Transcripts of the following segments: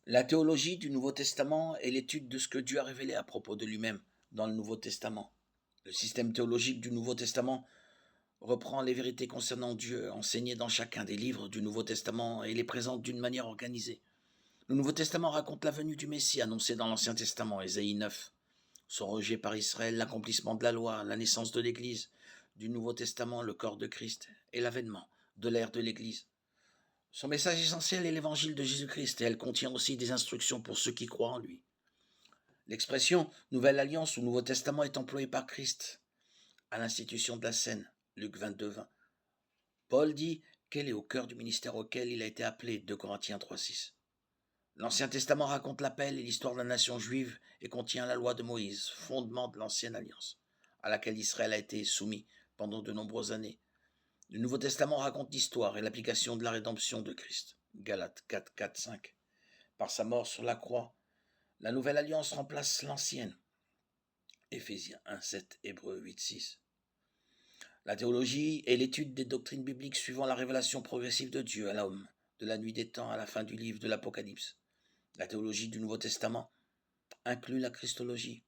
La théologie du Nouveau Testament est l'étude de ce que Dieu a révélé à propos de lui-même dans le Nouveau Testament. Le système théologique du Nouveau Testament reprend les vérités concernant Dieu enseignées dans chacun des livres du Nouveau Testament et les présente d'une manière organisée. Le Nouveau Testament raconte la venue du Messie annoncé dans l'Ancien Testament, Ésaïe 9, son rejet par Israël, l'accomplissement de la loi, la naissance de l'Église, du Nouveau Testament, le corps de Christ et l'avènement de l'ère de l'Église. Son message essentiel est l'évangile de Jésus-Christ et elle contient aussi des instructions pour ceux qui croient en lui. L'expression Nouvelle Alliance ou Nouveau Testament est employée par Christ à l'institution de la scène, Luc 22, 20. Paul dit qu'elle est au cœur du ministère auquel il a été appelé, 2 Corinthiens 3, 6. L'Ancien Testament raconte l'appel et l'histoire de la nation juive et contient la loi de Moïse, fondement de l'ancienne alliance, à laquelle Israël a été soumis pendant de nombreuses années. Le Nouveau Testament raconte l'histoire et l'application de la rédemption de Christ, Galates 4, 4, 5. Par sa mort sur la croix, la nouvelle alliance remplace l'ancienne, Éphésiens 1, 7, Hébreux 8, 6. La théologie est l'étude des doctrines bibliques suivant la révélation progressive de Dieu à l'homme, de la nuit des temps à la fin du livre de l'Apocalypse. La théologie du Nouveau Testament inclut la christologie,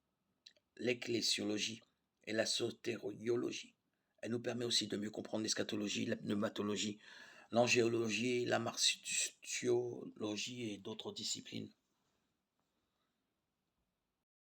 l'ecclésiologie et la sotériologie. Elle nous permet aussi de mieux comprendre l'eschatologie, la pneumatologie, l'angéologie, la martiologie et d'autres disciplines.